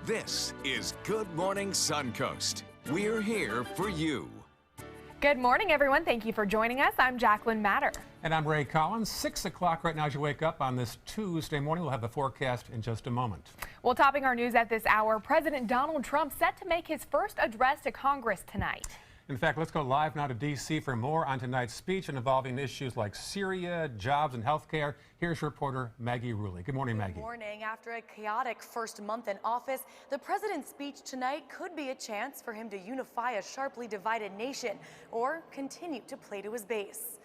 This is Good Morning Suncoast. We're here for you. Good morning, everyone. Thank you for joining us. I'm Jacqueline Matter. And I'm Ray Collins. 6 o'clock right now as you wake up on this Tuesday morning. We'll have the forecast in just a moment. Well, topping our news at this hour, President Donald Trump set to make his first address to Congress tonight. In fact, let's go live now to D.C. for more on tonight's speech involving issues like Syria, jobs, and health care. Here's reporter Maggie Rulli. Good morning, Maggie. Good morning. After a chaotic first month in office, the president's speech tonight could be a chance for him to unify a sharply divided nation or continue to play to his base.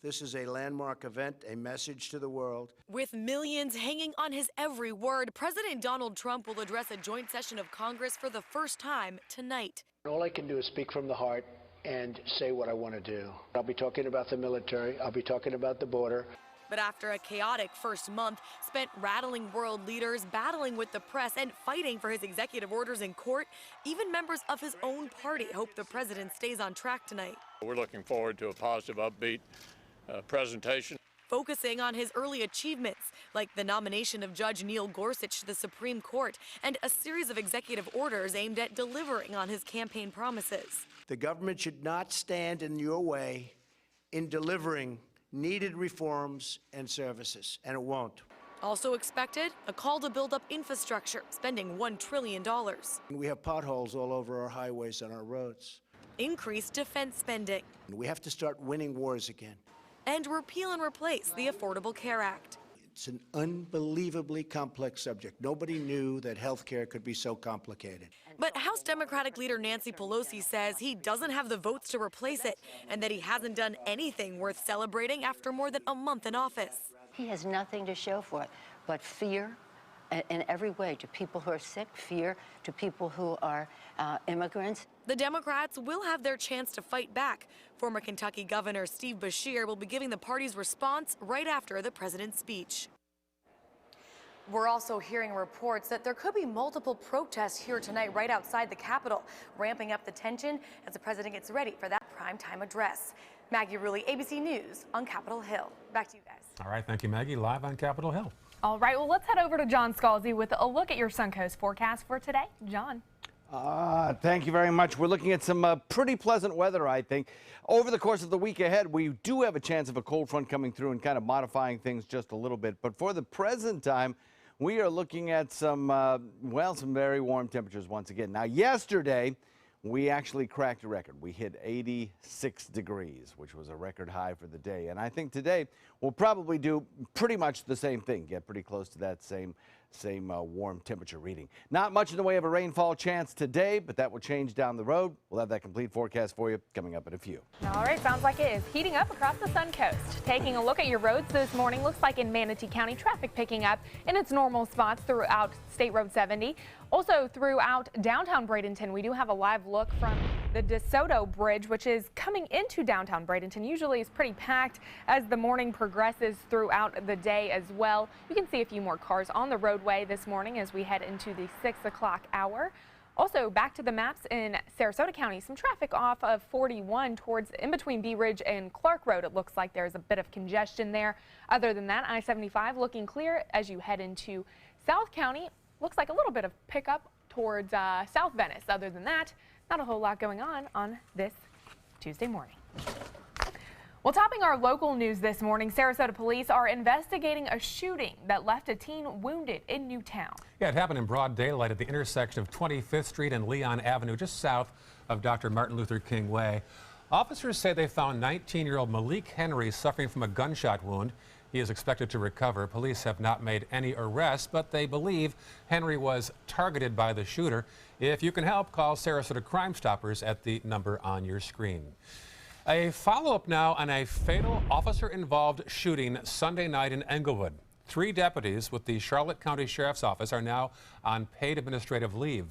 This is a landmark event, a message to the world. With millions hanging on his every word, President Donald Trump will address a joint session of Congress for the first time tonight. All I can do is speak from the heart and say what I want to do. I'll be talking about the military. I'll be talking about the border. But after a chaotic first month spent rattling world leaders, battling with the press, and fighting for his executive orders in court, even members of his own party hope the president stays on track tonight. We're looking forward to a positive, upbeat presentation. Focusing on his early achievements, like the nomination of Judge Neil Gorsuch to the Supreme Court and a series of executive orders aimed at delivering on his campaign promises. The government should not stand in your way in delivering needed reforms and services, and it won't. Also expected, a call to build up infrastructure, spending $1 trillion. We have potholes all over our highways and our roads. Increased defense spending. We have to start winning wars again. And repeal and replace the Affordable Care Act. It's an unbelievably complex subject. Nobody knew that health care could be so complicated. But House Democratic leader Nancy Pelosi says he doesn't have the votes to replace it and that he hasn't done anything worth celebrating after more than a month in office. He has nothing to show for it but fear in every way, to people who are sick, fear to people who are immigrants. The Democrats will have their chance to fight back. Former Kentucky Governor Steve Beshear will be giving the party's response right after the president's speech. We're also hearing reports that there could be multiple protests here tonight right outside the Capitol, ramping up the tension as the president gets ready for that primetime address. Maggie Rulli, ABC News on Capitol Hill. Back to you guys. All right, thank you, Maggie. Live on Capitol Hill. All right, well, let's head over to John Scalzi with a look at your Suncoast forecast for today. John. Thank you very much. We're looking at some pretty pleasant weather, I think. Over the course of the week ahead, we do have a chance of a cold front coming through and kind of modifying things just a little bit. But for the present time, we are looking at some very warm temperatures once again. Now, yesterday, we actually cracked a record. We hit 86 degrees, which was a record high for the day. And I think today we'll probably do pretty much the same thing, get pretty close to that same warm temperature reading. Not much in the way of a rainfall chance today, but that will change down the road. We'll have that complete forecast for you coming up in a few. All right, sounds like it is heating up across the Suncoast. Taking a look at your roads this morning, looks like in Manatee County, traffic picking up in its normal spots throughout State Road 70. Also throughout downtown Bradenton, we do have a live look from the DeSoto Bridge, which is coming into downtown Bradenton. Usually is pretty packed as the morning progresses throughout the day as well. You can see a few more cars on the roadway this morning as we head into the 6 o'clock hour. Also, back to the maps in Sarasota County, some traffic off of 41 towards in between Bee Ridge and Clark Road. It looks like there's a bit of congestion there. Other than that, I-75 looking clear as you head into South County. Looks like a little bit of pickup towards South Venice. Other than that, not a whole lot going on this Tuesday morning. Well, topping our local news this morning, Sarasota police are investigating a shooting that left a teen wounded in Newtown. Yeah, it happened in broad daylight at the intersection of 25th Street and Leon Avenue, just south of Dr. Martin Luther King Way. Officers say they found 19-year-old Malik Henry suffering from a gunshot wound. He is expected to recover. Police have not made any arrests, but they believe Henry was targeted by the shooter. If you can help, call Sarasota Crime Stoppers at the number on your screen. A follow-up now on a fatal officer-involved shooting Sunday night in Englewood. 3 deputies with the Charlotte County Sheriff's Office are now on paid administrative leave.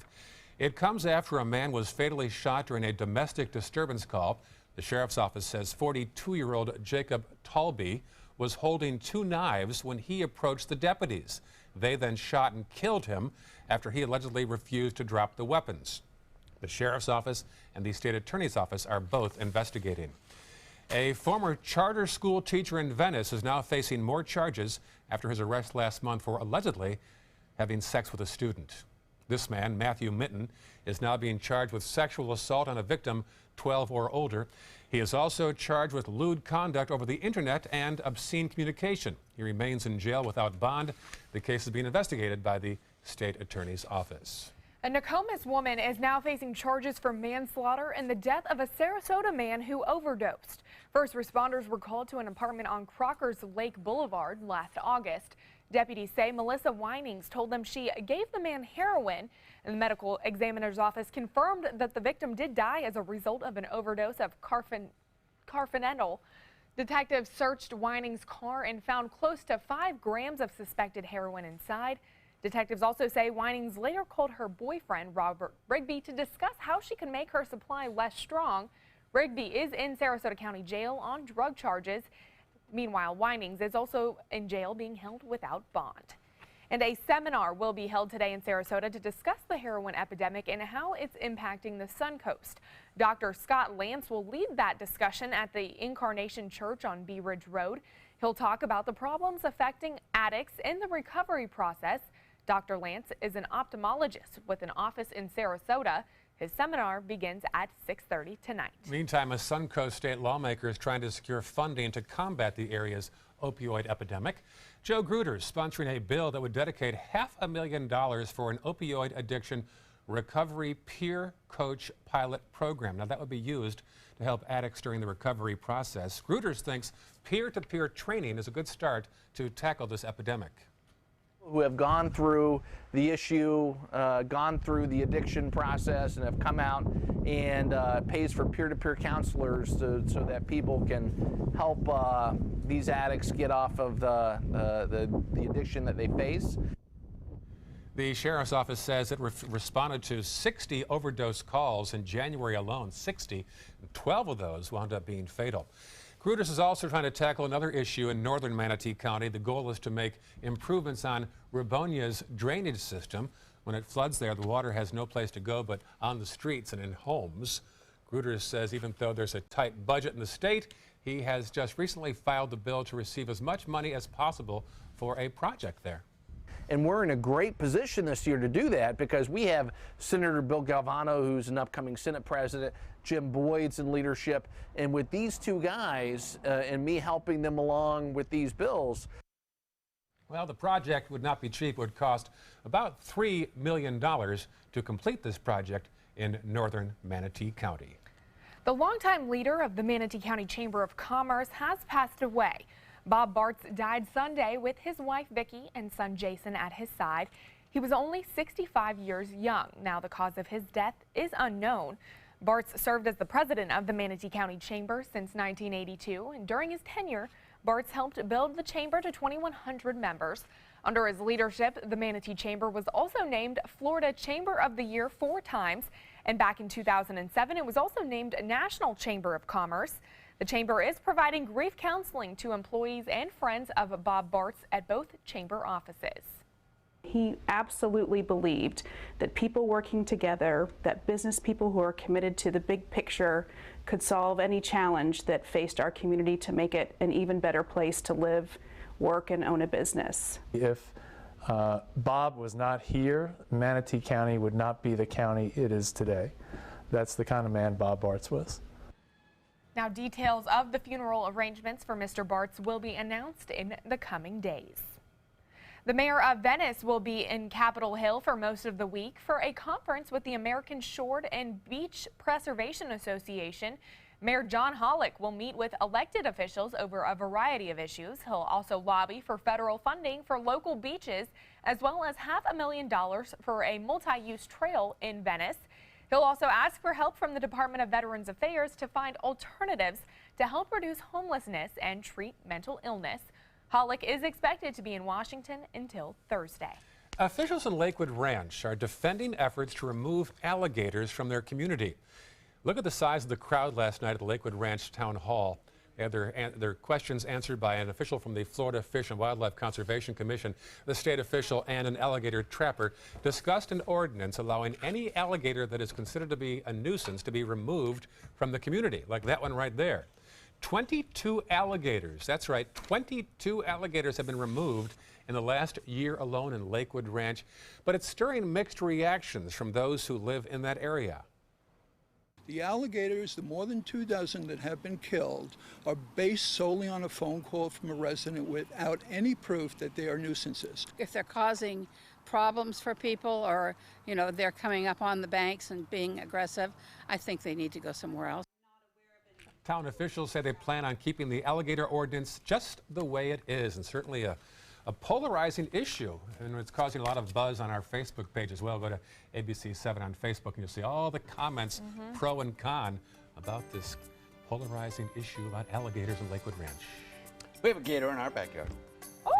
It comes after a man was fatally shot during a domestic disturbance call. The Sheriff's Office says 42-year-old Jacob Talby was holding 2 knives when he approached the deputies. They then shot and killed him after he allegedly refused to drop the weapons. The Sheriff's Office and the State Attorney's Office are both investigating. A former charter school teacher in Venice is now facing more charges after his arrest last month for allegedly having sex with a student. This man, Matthew Mitten, is now being charged with sexual assault on a victim 12 or older. He is also charged with lewd conduct over the internet and obscene communication. He remains in jail without bond. The case is being investigated by the state attorney's office. A Nokomis woman is now facing charges for manslaughter in the death of a Sarasota man who overdosed. First responders were called to an apartment on Crockers Lake Boulevard last August. Deputies say Melissa Winings told them she gave the man heroin, and the medical examiner's office confirmed that the victim did die as a result of an overdose of carfentanil. Detectives searched Winings' car and found close to 5 grams of suspected heroin inside. Detectives also say Winings later called her boyfriend, Robert Rigby, to discuss how she can make her supply less strong. Rigby is in Sarasota County Jail on drug charges. Meanwhile, Winings is also in jail being held without bond. And a seminar will be held today in Sarasota to discuss the heroin epidemic and how it's impacting the Suncoast. Dr. Scott Lance will lead that discussion at the Incarnation Church on Bee Ridge Road. He'll talk about the problems affecting addicts in the recovery process. Dr. Lance is an ophthalmologist with an office in Sarasota. His seminar begins at 6:30 tonight. Meantime, a Suncoast state lawmaker is trying to secure funding to combat the area's opioid epidemic. Joe Gruder is sponsoring a bill that would dedicate $500,000 for an opioid addiction recovery peer coach pilot program. Now, that would be used to help addicts during the recovery process. Gruder thinks peer-to-peer training is a good start to tackle this epidemic. Who have gone through the issue, gone through the addiction process, and have come out and pays for peer-to-peer counselors so that people can help these addicts get off of the addiction that they face. The sheriff's office says it responded to 60 overdose calls in January alone. 60, and 12 of those wound up being fatal. Gruders is also trying to tackle another issue in northern Manatee County. The goal is to make improvements on Rabonia's drainage system. When it floods there, the water has no place to go but on the streets and in homes. Gruders says even though there's a tight budget in the state, he has just recently filed the bill to receive as much money as possible for a project there. And we're in a great position this year to do that because we have Senator Bill Galvano, who's an upcoming Senate president, Jim Boyd's in leadership, and with these two guys and me helping them along with these bills. Well, the project would not be cheap. It would cost about $3 million to complete this project in northern Manatee County. The longtime leader of the Manatee County Chamber of Commerce has passed away. Bob Bartz died Sunday with his wife Vicki and son Jason at his side. He was only 65 years young. Now the cause of his death is unknown. Bartz served as the president of the Manatee County Chamber since 1982, and during his tenure, Bartz helped build the chamber to 2,100 members. Under his leadership, the Manatee Chamber was also named Florida Chamber of the Year 4 times, and back in 2007, it was also named National Chamber of Commerce. The chamber is providing grief counseling to employees and friends of Bob Bartz at both chamber offices. He absolutely believed that people working together, that business people who are committed to the big picture could solve any challenge that faced our community to make it an even better place to live, work, and own a business. If Bob was not here, Manatee County would not be the county it is today. That's the kind of man Bob Bartz was. Now, details of the funeral arrangements for Mr. Bartz will be announced in the coming days. The mayor of Venice will be in Capitol Hill for most of the week for a conference with the American Shore and Beach Preservation Association. Mayor John Hollick will meet with elected officials over a variety of issues. He'll also lobby for federal funding for local beaches, as well as $500,000 for a multi-use trail in Venice. He'll also ask for help from the Department of Veterans Affairs to find alternatives to help reduce homelessness and treat mental illness. Hollick is expected to be in Washington until Thursday. Officials in Lakewood Ranch are defending efforts to remove alligators from their community. Look at the size of the crowd last night at the Lakewood Ranch Town Hall. They had their questions answered by an official from the Florida Fish and Wildlife Conservation Commission. The state official and an alligator trapper discussed an ordinance allowing any alligator that is considered to be a nuisance to be removed from the community, like that one right there. 22 alligators, that's right, 22 alligators have been removed in the last year alone in Lakewood Ranch, but it's stirring mixed reactions from those who live in that area. The alligators, the more than 2 dozen that have been killed, are based solely on a phone call from a resident without any proof that they are nuisances. If they're causing problems for people, or, you know, they're coming up on the banks and being aggressive, I think they need to go somewhere else. Town officials say they plan on keeping the alligator ordinance just the way it is, and certainly a polarizing issue, and it's causing a lot of buzz on our Facebook page as well. Go to ABC7 on Facebook and you'll see all the comments pro and con about this polarizing issue about alligators in Lakewood Ranch. We have a gator in our backyard. Oh,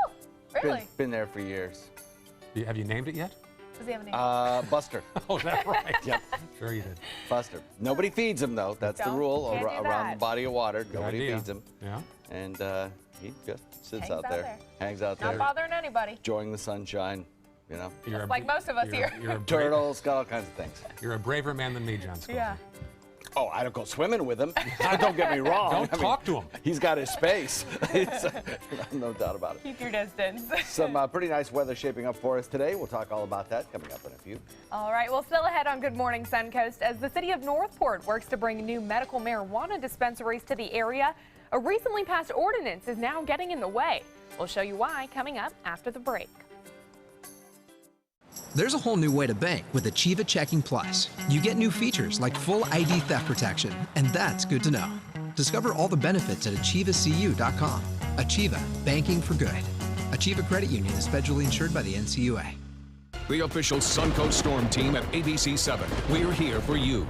really? Been there for years. Have you named it yet? Does he have a name? Buster. Oh, that's right. Yep. Sure you did. Buster. Nobody feeds him, though. That's the rule Can't do around that. the body of water. Nobody idea. feeds him. Yeah. And he just sits Hangs out out there. there. Hangs out Not there. bothering anybody. Enjoying the sunshine, you know. You're Like most of us here. You're a Turtles, got all kinds of things. You're a braver man than me, John Scalzi. Yeah. Oh, I don't go swimming with him. Don't get me wrong. Don't talk to him. He's got his space. No doubt about it. Keep your distance. Some pretty nice weather shaping up for us today. We'll talk all about that coming up in a few. All right, well, still ahead on Good Morning Suncoast, as the city of Northport works to bring new medical marijuana dispensaries to the area, a recently passed ordinance is now getting in the way. We'll show you why coming up after the break. There's a whole new way to bank with Achieva Checking Plus. You get new features like full ID theft protection, and that's good to know. Discover all the benefits at achievacu.com. Achieva, banking for good. Achieva Credit Union is federally insured by the NCUA. The official Suncoast Storm team at ABC7. We're here for you.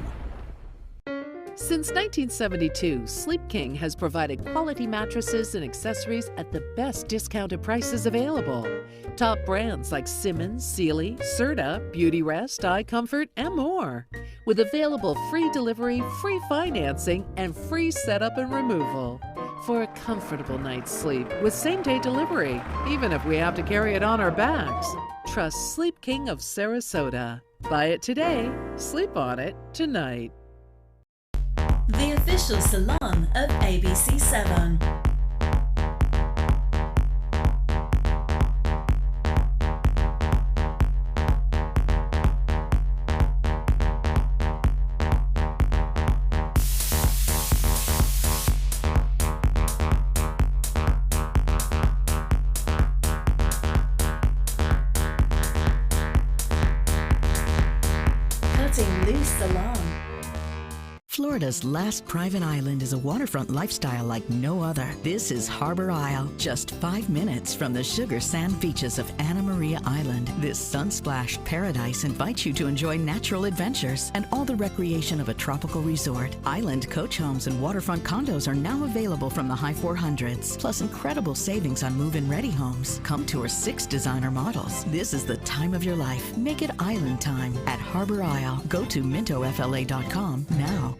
Since 1972, Sleep King has provided quality mattresses and accessories at the best discounted prices available. Top brands like Simmons, Sealy, Serta, Beautyrest, iComfort, and more. With available free delivery, free financing, and free setup and removal. For a comfortable night's sleep with same-day delivery, even if we have to carry it on our backs. Trust Sleep King of Sarasota. Buy it today, sleep on it tonight. The official salon of ABC7. Cutting Loose Salon. Florida's last private island is a waterfront lifestyle like no other. This is Harbor Isle, just 5 minutes from the sugar sand beaches of Anna Maria Island. This sun-splashed paradise invites you to enjoy natural adventures and all the recreation of a tropical resort. Island coach homes and waterfront condos are now available from the high 400s, plus incredible savings on move-in ready homes. Come tour 6 designer models. This is the time of your life. Make it island time at Harbor Isle. Go to mintofla.com now.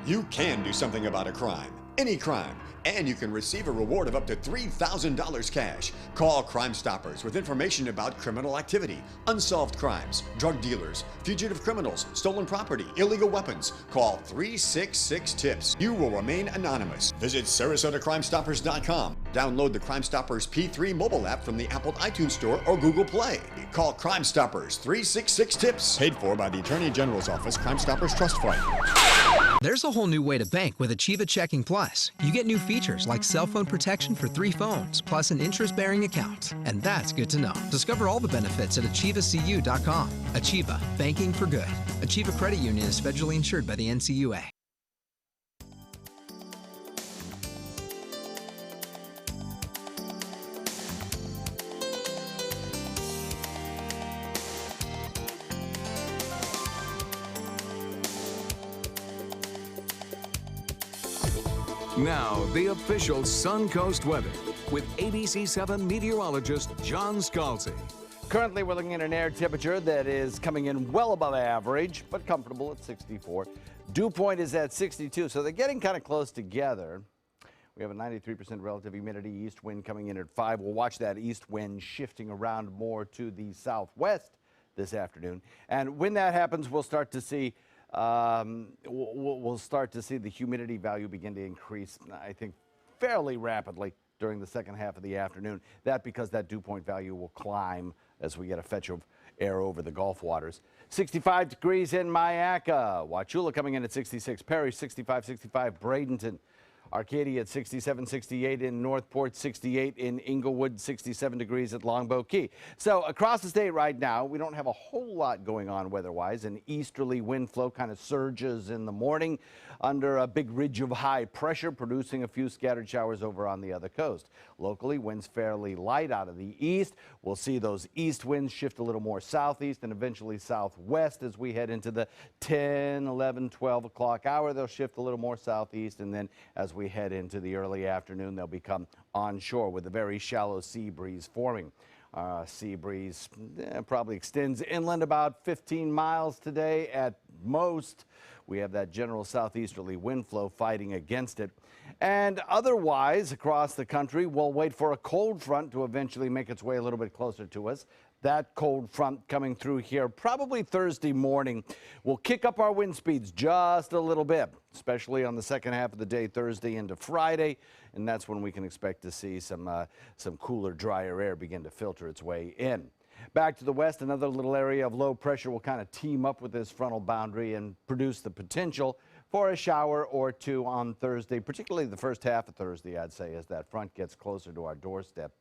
You can do something about a crime, any crime, and you can receive a reward of up to $3,000 cash. Call Crime Stoppers with information about criminal activity, unsolved crimes, drug dealers, fugitive criminals, stolen property, illegal weapons. Call 366-TIPS. You will remain anonymous. Visit SarasotaCrimeStoppers.com. Download the Crime Stoppers P3 mobile app from the Apple iTunes Store or Google Play. Call Crime Stoppers 366-TIPS. Paid for by the Attorney General's Office Crime Stoppers Trust Fund. There's a whole new way to bank with Achieva Checking Plus. You get new features like cell phone protection for 3 phones, plus an interest-bearing account. And that's good to know. Discover all the benefits at achievacu.com. Achieva, banking for good. Achieva Credit Union is federally insured by the NCUA. Now, the official Suncoast weather with ABC7 meteorologist John Scalzi. Currently, we're looking at an air temperature that is coming in well above average, but comfortable at 64. Dew point is at 62, so they're getting kind of close together. We have a 93% relative humidity, east wind coming in at 5. We'll watch that east wind shifting around more to the southwest this afternoon. And when that happens, we'll start to see the humidity value begin to increase, I think, fairly rapidly during the second half of the afternoon. That because that dew point value will climb as we get a fetch of air over the Gulf waters. 65 degrees in Myakka. Wauchula coming in at 66. Perry 65, Bradenton. Arcadia at 67, 68 in Northport, 68 in Inglewood, 67 degrees at Longboat Key. So across the state right now, we don't have a whole lot going on weather-wise. An easterly wind flow kind of surges in the morning under a big ridge of high pressure, producing a few scattered showers over on the other coast. Locally, winds fairly light out of the east. We'll see those east winds shift a little more southeast and eventually southwest as we head into the 10, 11, 12 o'clock hour. They'll shift a little more southeast, and then as we head into the early afternoon, they'll become onshore with a very shallow sea breeze forming. Sea breeze probably extends inland about 15 miles today at most. We have that general southeasterly wind flow fighting against it. And otherwise, across the country, we'll wait for a cold front to eventually make its way a little bit closer to us. That cold front coming through here probably Thursday morning will kick up our wind speeds just a little bit, especially on the second half of the day, Thursday into Friday. And that's when we can expect to see some cooler, drier air begin to filter its way in. Back to the west, another little area of low pressure will kind of team up with this frontal boundary and produce the potential for a shower or two on Thursday, particularly the first half of Thursday, I'd say, as that front gets closer to our doorstep.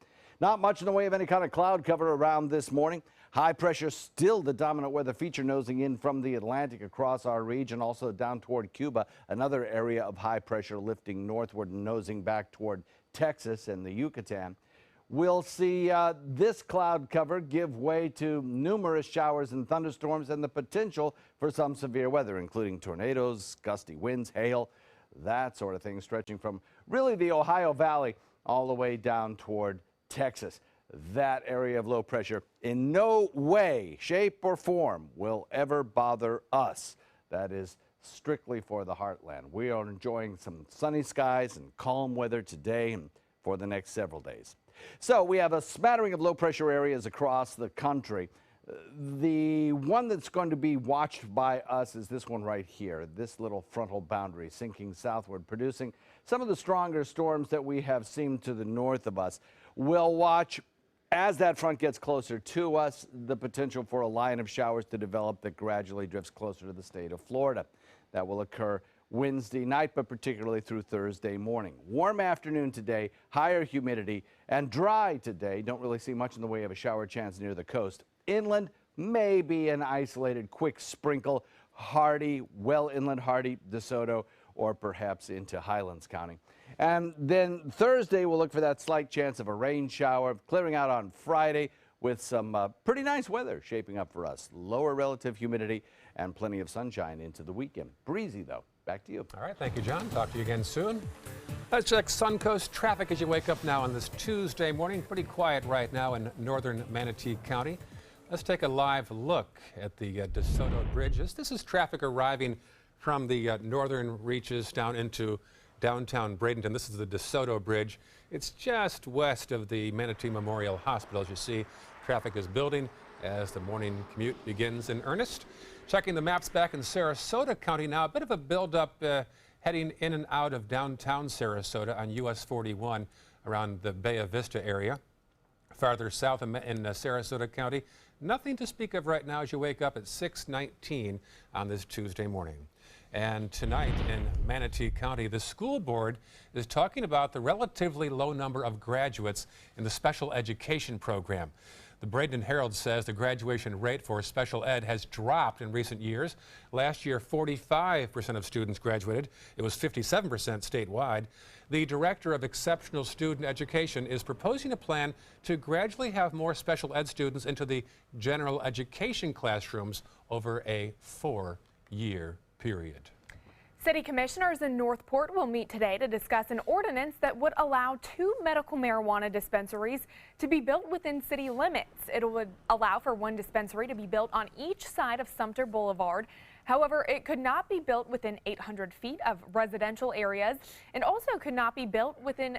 Not much in the way of any kind of cloud cover around this morning. High pressure still the dominant weather feature nosing in from the Atlantic across our region, also down toward Cuba. Another area of high pressure lifting northward and nosing back toward Texas and the Yucatan. We'll see this cloud cover give way to numerous showers and thunderstorms and the potential for some severe weather, including tornadoes, gusty winds, hail, that sort of thing, stretching from really the Ohio Valley all the way down toward Texas. That area of low pressure in no way, shape, or form will ever bother us. That is strictly for the heartland. We are enjoying some sunny skies and calm weather today and for the next several days. So we have a smattering of low pressure areas across the country. The one that's going to be watched by us is this one right here, this little frontal boundary sinking southward, producing some of the stronger storms that we have seen to the north of us. We'll watch as that front gets closer to us, the potential for a line of showers to develop that gradually drifts closer to the state of Florida. That will occur Wednesday night, but particularly through Thursday morning. Warm afternoon today, higher humidity, and dry today. Don't really see much in the way of a shower chance near the coast. Inland, maybe an isolated quick sprinkle. Hardy, well inland Hardy, DeSoto, or perhaps into Highlands County. And then Thursday, we'll look for that slight chance of a rain shower, clearing out on Friday with some pretty nice weather shaping up for us. Lower relative humidity and plenty of sunshine into the weekend. Breezy, though. Back to you. All right, thank you, John. Talk to you again soon. Let's check Suncoast traffic as you wake up now on this Tuesday morning. Pretty quiet right now in northern Manatee County. Let's take a live look at the DeSoto Bridge. This is traffic arriving from the northern reaches down into downtown Bradenton. This is the DeSoto Bridge. It's just west of the Manatee Memorial Hospital. As you see, traffic is building as the morning commute begins in earnest. Checking the maps back in Sarasota County now, a bit of a buildup heading in and out of downtown Sarasota on US 41 around the Bay Vista area. Farther south in Sarasota County, nothing to speak of right now as you wake up at 6:19 on this Tuesday morning. And tonight in Manatee County, the school board is talking about the relatively low number of graduates in the special education program. The Bradenton Herald says the graduation rate for special ed has dropped in recent years. Last year, 45% of students graduated. It was 57% statewide. The director of exceptional student education is proposing a plan to gradually have more special ed students into the general education classrooms over a 4-year period. City commissioners in Northport will meet today to discuss an ordinance that would allow 2 medical marijuana dispensaries to be built within city limits. It would allow for 1 dispensary to be built on each side of Sumter Boulevard. However, it could not be built within 800 feet of residential areas and also could not be built within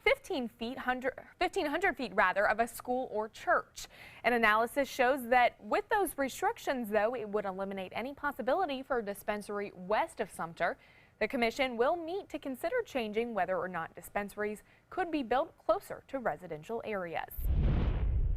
1,500 feet rather of a school or church. An analysis shows that with those restrictions, though, it would eliminate any possibility for a dispensary west of Sumter. The commission will meet to consider changing whether or not dispensaries could be built closer to residential areas.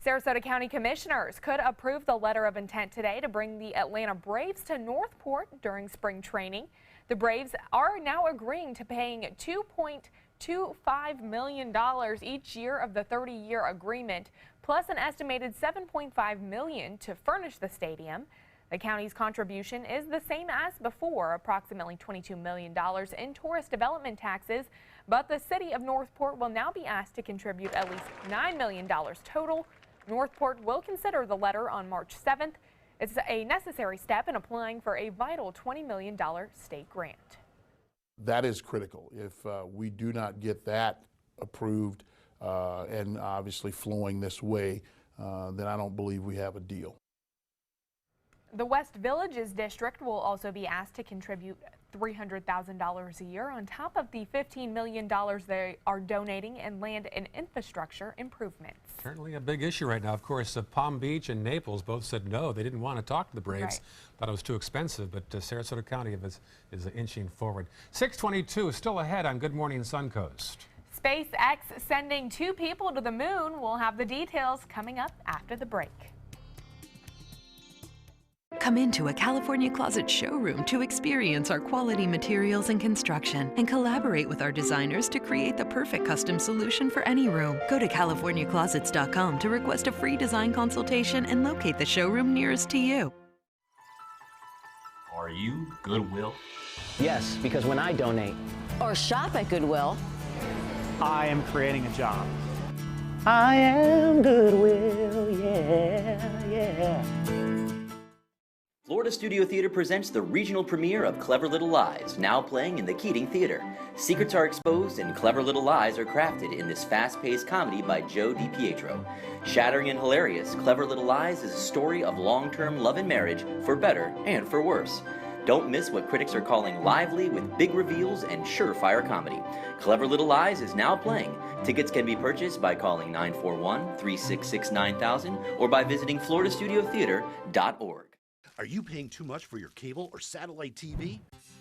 Sarasota County Commissioners could approve the letter of intent today to bring the Atlanta Braves to Northport during spring training. The Braves are now agreeing to paying $2.25 million each year of the 30-year agreement, plus an estimated $7.5 million to furnish the stadium. The county's contribution is the same as before, approximately $22 million in tourist development taxes, but the city of Northport will now be asked to contribute at least $9 million total. Northport will consider the letter on March 7th. It's a necessary step in applying for a vital $20 million state grant. That is critical. If we do not get that approved and obviously flowing this way, then I don't believe we have a deal. The West Villages District will also be asked to contribute $300,000 a year on top of the $15 million they are donating in land and infrastructure improvements. Certainly a big issue right now. Of course, Palm Beach and Naples both said no. They didn't want to talk to the Braves. Right. Thought it was too expensive, but Sarasota County is inching forward. 6:22 still ahead on Good Morning Suncoast. SpaceX sending 2 people to the moon. We'll have the details coming up after the break. Come into a California Closet showroom to experience our quality materials and construction and collaborate with our designers to create the perfect custom solution for any room. Go to CaliforniaClosets.com to request a free design consultation and locate the showroom nearest to you. Are you Goodwill? Yes, because when I donate Or shop at Goodwill, I am creating a job. I am Goodwill, yeah. Florida Studio Theater presents the regional premiere of Clever Little Lies, now playing in the Keating Theater. Secrets are exposed and clever little lies are crafted in this fast-paced comedy by Joe DiPietro. Shattering and hilarious, Clever Little Lies is a story of long-term love and marriage, for better and for worse. Don't miss what critics are calling lively with big reveals and surefire comedy. Clever Little Lies is now playing. Tickets can be purchased by calling 941-366-9000 or by visiting floridastudiotheater.org. Are you paying too much for your cable or satellite TV?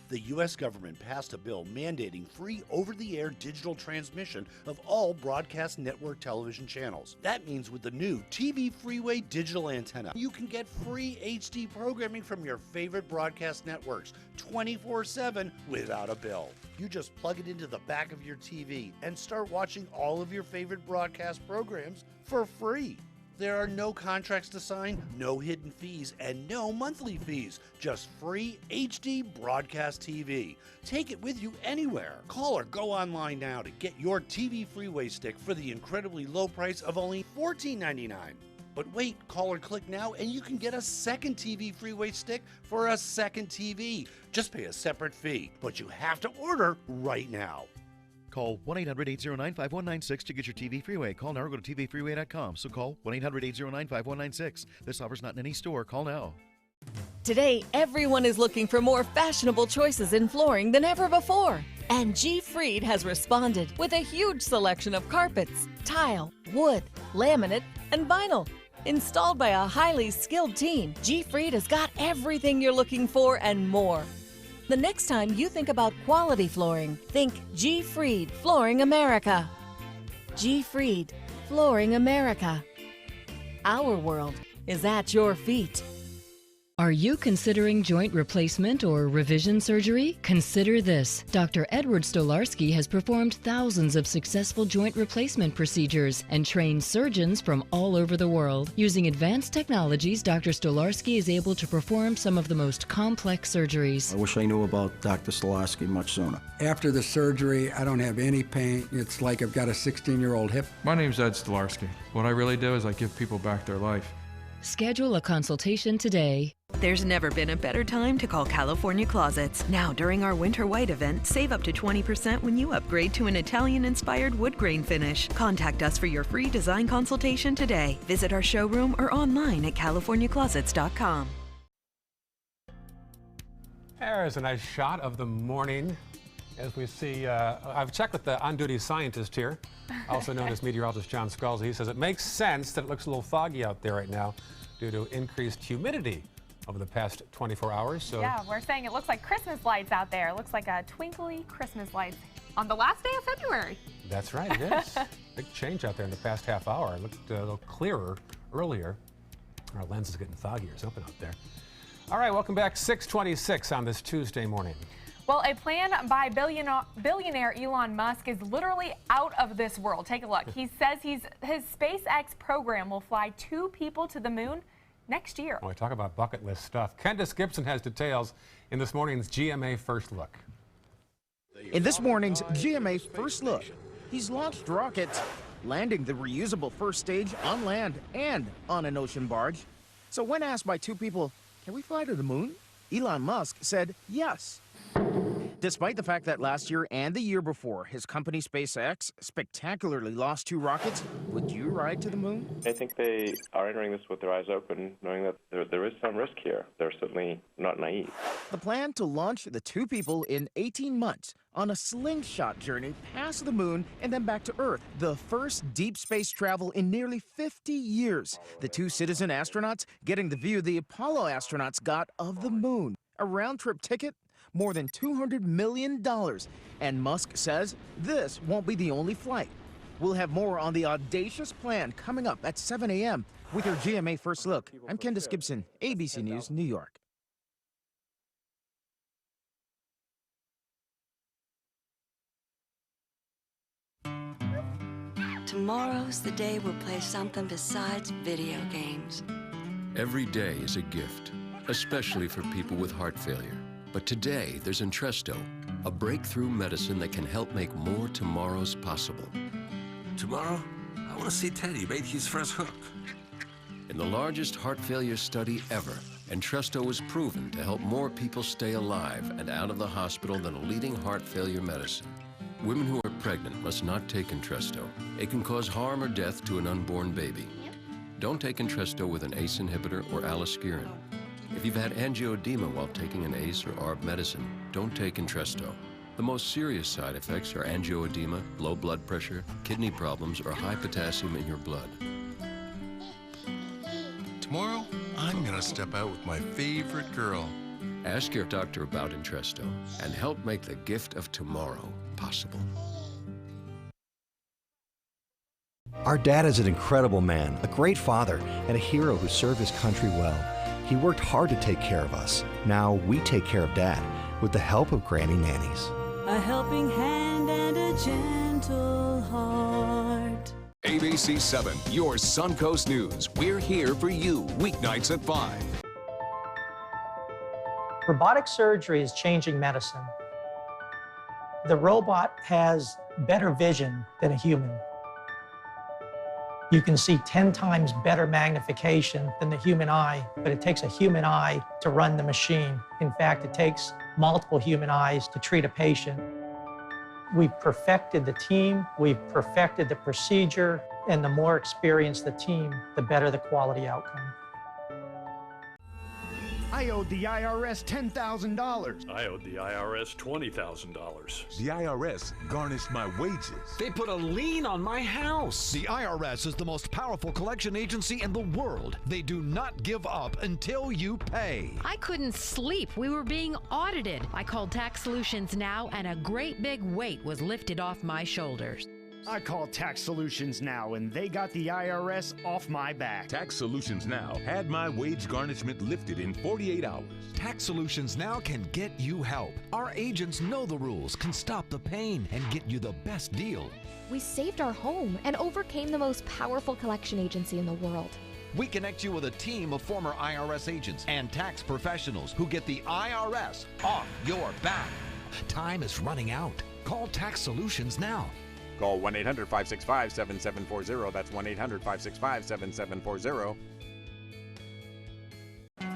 The U.S. government passed a bill mandating free over-the-air digital transmission of all broadcast network television channels. That means with the new TV Freeway digital antenna, you can get free HD programming from your favorite broadcast networks 24/7 without a bill. You just plug it into the back of your TV and start watching all of your favorite broadcast programs for free. There are no contracts to sign, no hidden fees, and no monthly fees. Just free HD broadcast TV. Take it with you anywhere. Call or go online now to get your TV Freeway stick for the incredibly low price of only $14.99. But wait, call or click now and you can get a second TV Freeway stick for a second TV. Just pay a separate fee, but you have to order right now. Call 1-800-809-5196 to get your TV Freeway. Call now or go to tvfreeway.com. So call 1-800-809-5196. This offer's not in any store. Call now. Today, everyone is looking for more fashionable choices in flooring than ever before. And G. Fried has responded with a huge selection of carpets, tile, wood, laminate, and vinyl. Installed by a highly skilled team, G. Fried has got everything you're looking for and more. The next time you think about quality flooring, think G. Fried Flooring America. G. Fried Flooring America. Our world is at your feet. Are you considering joint replacement or revision surgery? Consider this. Dr. Edward Stolarski has performed thousands of successful joint replacement procedures and trained surgeons from all over the world. Using advanced technologies, Dr. Stolarski is able to perform some of the most complex surgeries. I wish I knew about Dr. Stolarski much sooner. After the surgery, I don't have any pain. It's like I've got a 16-year-old hip. My name's Ed Stolarski. What I really do is I give people back their life. Schedule a consultation today. There's never been a better time to call California Closets. Now, during our Winter White event, save up to 20% when you upgrade to an Italian-inspired wood grain finish. Contact us for your free design consultation today. Visit our showroom or online at californiaclosets.com. There's a nice shot of the morning as we see. I've checked with the on-duty scientist here, also known as meteorologist John Scalzi. He says it makes sense that it looks a little foggy out there right now due to increased humidity over the past 24 hours. So yeah, we're saying it looks like Christmas lights out there. It looks like a twinkly Christmas lights on the last day of February. That's right, it is. Big change out there in the past half hour. It looked a little clearer earlier. Our lens is getting foggy or something out there. All right, welcome back. 6:26 on this Tuesday morning. Well, a plan by billionaire Elon Musk is literally out of this world. Take a look. He says his SpaceX program will fly 2 people to the moon next year. Well, we talk about bucket list stuff. Candace Gibson has details in this morning's GMA First Look. In this morning's GMA First Look, he's launched rockets, landing the reusable first stage on land and on an ocean barge. So when asked by 2 people, can we fly to the moon? Elon Musk said yes. Despite the fact that last year and the year before, his company SpaceX spectacularly lost 2 rockets, would you ride to the moon? I think they are entering this with their eyes open, knowing that there is some risk here. They're certainly not naive. The plan to launch the 2 people in 18 months on a slingshot journey past the moon and then back to Earth. The first deep space travel in nearly 50 years. The 2 citizen astronauts getting the view the Apollo astronauts got of the moon. A round-trip ticket, more than $200 million. And Musk says this won't be the only flight. We'll have more on the audacious plan coming up at 7 a.m. with your GMA First Look. I'm Candace Gibson, ABC News, New York. Tomorrow's the day we'll play something besides video games. Every day is a gift, especially for people with heart failure. But today, there's Entresto, a breakthrough medicine that can help make more tomorrows possible. Tomorrow, I want to see Teddy bait his first hook. In the largest heart failure study ever, Entresto was proven to help more people stay alive and out of the hospital than a leading heart failure medicine. Women who are pregnant must not take Entresto. It can cause harm or death to an unborn baby. Don't take Entresto with an ACE inhibitor or aliskiren. If you've had angioedema while taking an ACE or ARB medicine, don't take Entresto. The most serious side effects are angioedema, low blood pressure, kidney problems, or high potassium in your blood. Tomorrow, I'm gonna step out with my favorite girl. Ask your doctor about Entresto and help make the gift of tomorrow possible. Our dad is an incredible man, a great father, and a hero who served his country well. He worked hard to take care of us. Now we take care of Dad with the help of Granny Nannies. A helping hand and a gentle heart. ABC 7, your Suncoast News. We're here for you weeknights at 5. Robotic surgery is changing medicine. The robot has better vision than a human. You can see 10 times better magnification than the human eye, but it takes a human eye to run the machine. In fact, it takes multiple human eyes to treat a patient. We've perfected the team, we've perfected the procedure, and the more experienced the team, the better the quality outcome. I owed the IRS $10,000. I owed the IRS $20,000. The IRS garnished my wages. They put a lien on my house. The IRS is the most powerful collection agency in the world. They do not give up until you pay. I couldn't sleep. We were being audited. I called Tax Solutions Now, and a great big weight was lifted off my shoulders. I called Tax Solutions Now, and they got the IRS off my back. Tax Solutions Now had my wage garnishment lifted in 48 hours. Tax Solutions Now can get you help. Our agents know the rules, can stop the pain, and get you the best deal. We saved our home and overcame the most powerful collection agency in the world. We connect you with a team of former IRS agents and tax professionals who get the IRS off your back. Time is running out. Call Tax Solutions Now. Call 1-800-565-7740. That's 1-800-565-7740.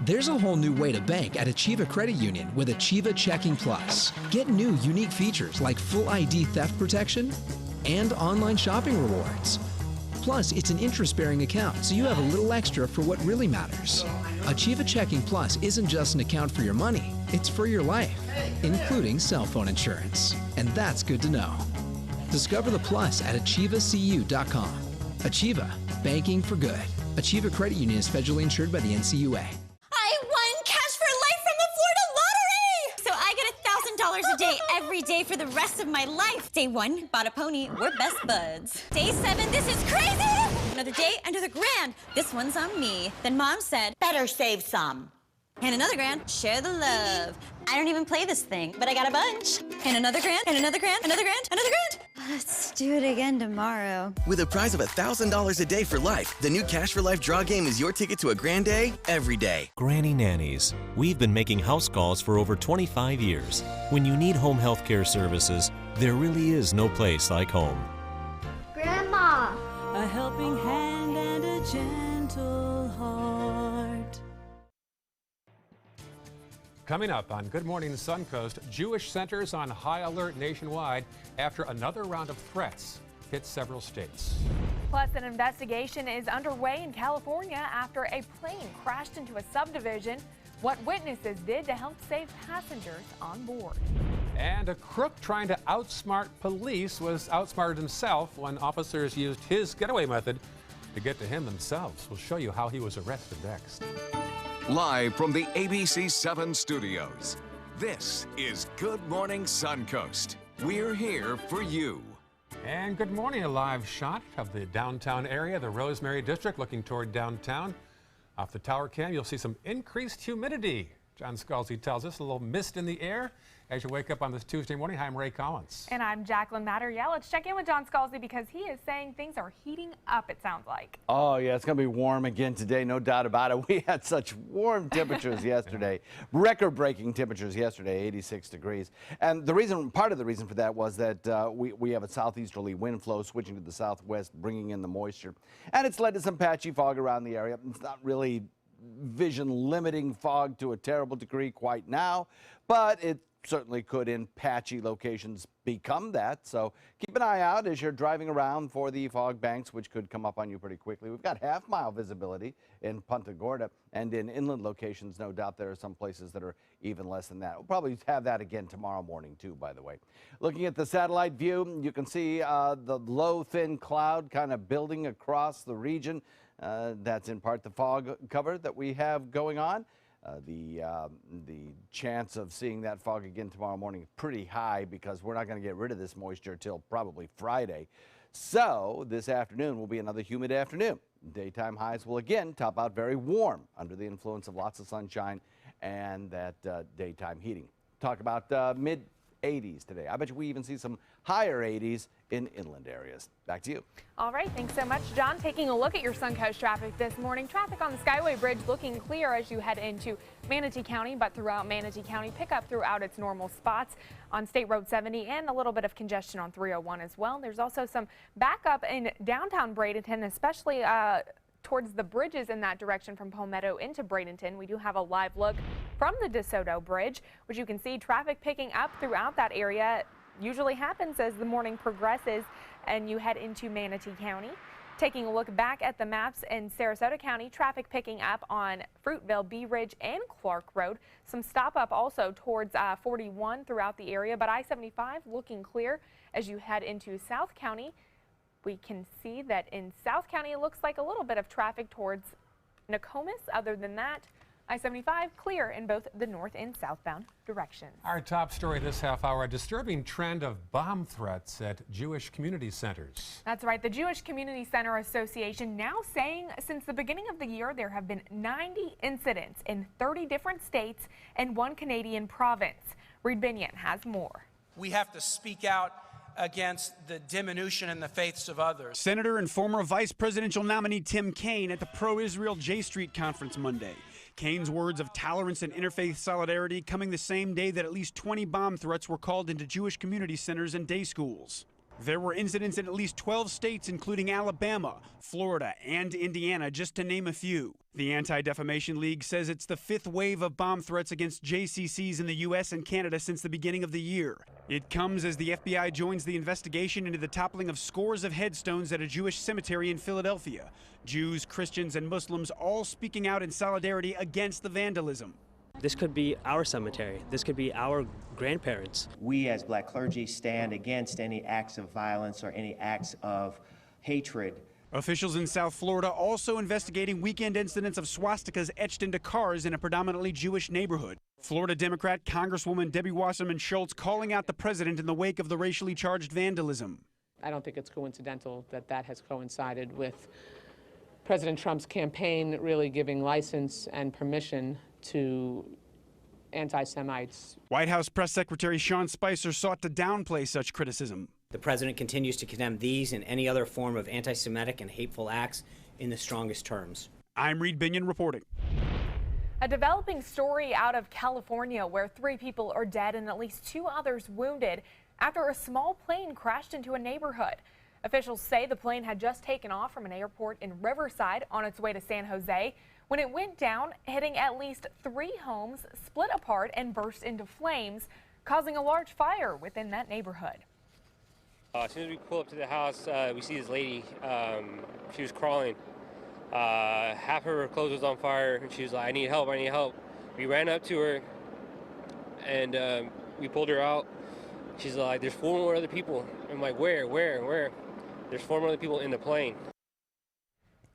There's a whole new way to bank at Achieva Credit Union with Achieva Checking Plus. Get new unique features like full ID theft protection and online shopping rewards. Plus, it's an interest-bearing account, so you have a little extra for what really matters. Achieva Checking Plus isn't just an account for your money, it's for your life, including cell phone insurance. And that's good to know. Discover the plus at achievacu.com. Achieva, banking for good. Achieva Credit Union is federally insured by the NCUA. I won cash for life from the Florida Lottery! So I get $1,000 a day every day for the rest of my life. Day 1, bought a pony. We're best buds. Day 7, this is crazy! Another day, another grand. This one's on me. Then Mom said, better save some. And another grand, share the love. I don't even play this thing, but I got a bunch. And another grand, and another grand, another grand, another grand. Let's do it again tomorrow. With a prize of $1,000 a day for life, the new Cash for Life draw game is your ticket to a grand day every day. Granny Nannies. We've been making house calls for over 25 years. When you need home health care services, there really is no place like home. Grandma! A helping hand and a gentle heart. Coming up on Good Morning Suncoast, Jewish centers on high alert nationwide after another round of threats hit several states. Plus, an investigation is underway in California after a plane crashed into a subdivision. What witnesses did to help save passengers on board. And a crook trying to outsmart police was outsmarted himself when officers used his getaway method to get to him themselves. We'll show you how he was arrested next. Live from the ABC 7 studios, this is Good Morning Suncoast. We're here for you. And good morning, a live shot of the downtown area, the Rosemary District, looking toward downtown. Off the tower cam, you'll see some increased humidity. John Scalzi tells us a little mist in the air as you wake up on this Tuesday morning. Hi, I'm Ray Collins. And I'm Jacqueline Matter. Yeah, let's check in with John Scalzi because he is saying things are heating up, it sounds like. Oh, yeah, it's going to be warm again today, no doubt about it. We had such warm temperatures yesterday, record-breaking temperatures yesterday, 86 degrees. And part of the reason for that was that we have a southeasterly wind flow switching to the southwest, bringing in the moisture. And it's led to some patchy fog around the area. It's not really vision limiting fog to a terrible degree quite now, but it certainly could in patchy locations become that. So keep an eye out as you're driving around for the fog banks, which could come up on you pretty quickly. We've got half-mile visibility in Punta Gorda, and in inland locations, no doubt there are some places that are even less than that. We'll probably have that again tomorrow morning too, by the way. Looking at the satellite view, you can see the low, thin cloud kind of building across the region. That's in part the fog cover that we have going on. The chance of seeing that fog again tomorrow morning is pretty high because we're not going to get rid of this moisture till probably Friday. So this afternoon will be another humid afternoon. Daytime highs will again top out very warm under the influence of lots of sunshine and that daytime heating. Talk about mid-80s today. I bet you we even see some higher 80s in inland areas. Back to you. All right, thanks so much, John. Taking a look at your Suncoast traffic this morning. Traffic on the Skyway Bridge looking clear as you head into Manatee County, but throughout Manatee County, pick up throughout its normal spots on State Road 70 and a little bit of congestion on 301 as well. There's also some backup in downtown Bradenton, especially towards the bridges in that direction from Palmetto into Bradenton. We do have a live look from the DeSoto Bridge, which you can see traffic picking up throughout that area. Usually happens as the morning progresses and you head into Manatee County. Taking a look back at the maps in Sarasota County, traffic picking up on Fruitville, Bee Ridge, and Clark Road. Some stop up also towards 41 throughout the area, but I-75 looking clear as you head into South County. We can see that in South County it looks like a little bit of traffic towards Nokomis. Other than that, I-75 clear in both the north and southbound directions. Our top story this half hour, a disturbing trend of bomb threats at Jewish community centers. That's right. The Jewish Community Center Association now saying since the beginning of the year there have been 90 incidents in 30 different states and one Canadian province. Reed Binion has more. We have to speak out against the diminution in the faiths of others. Senator and former vice presidential nominee Tim Kaine at the pro-Israel J Street conference Monday. Kaine's words of tolerance and interfaith solidarity coming the same day that at least 20 bomb threats were called into Jewish community centers and day schools. There were incidents in at least 12 states, including Alabama, Florida, and Indiana, just to name a few. The Anti-Defamation League says it's the 5th wave of bomb threats against JCCs in the U.S. and Canada since the beginning of the year. It comes as the FBI joins the investigation into the toppling of scores of headstones at a Jewish cemetery in Philadelphia. Jews, Christians, and Muslims all speaking out in solidarity against the vandalism. This could be our cemetery. This could be our grandparents. We as black clergy stand against any acts of violence or any acts of hatred. Officials in South Florida also investigating weekend incidents of swastikas etched into cars in a predominantly Jewish neighborhood. Florida Democrat Congresswoman Debbie Wasserman Schultz calling out the president in the wake of the racially charged vandalism. I don't think it's coincidental that that has coincided with President Trump's campaign really giving license and permission to anti-Semites. White House Press Secretary Sean Spicer sought to downplay such criticism. The president continues to condemn these and any other form of anti-Semitic and hateful acts in the strongest terms. I'm Reed Binion reporting. A developing story out of California where 3 people are dead and at least 2 others wounded after a small plane crashed into a neighborhood. Officials say the plane had just taken off from an airport in Riverside on its way to San Jose when it went down, hitting at least 3 homes, split apart and burst into flames, causing a large fire within that neighborhood. As soon as we pull up to the house, we see this lady. She was crawling. Half of her clothes was on fire, and she was like, I need help, I need help. We ran up to her, and we pulled her out. She's like, there's 4 more other people. I'm like, where? There's 4 more other people in the plane.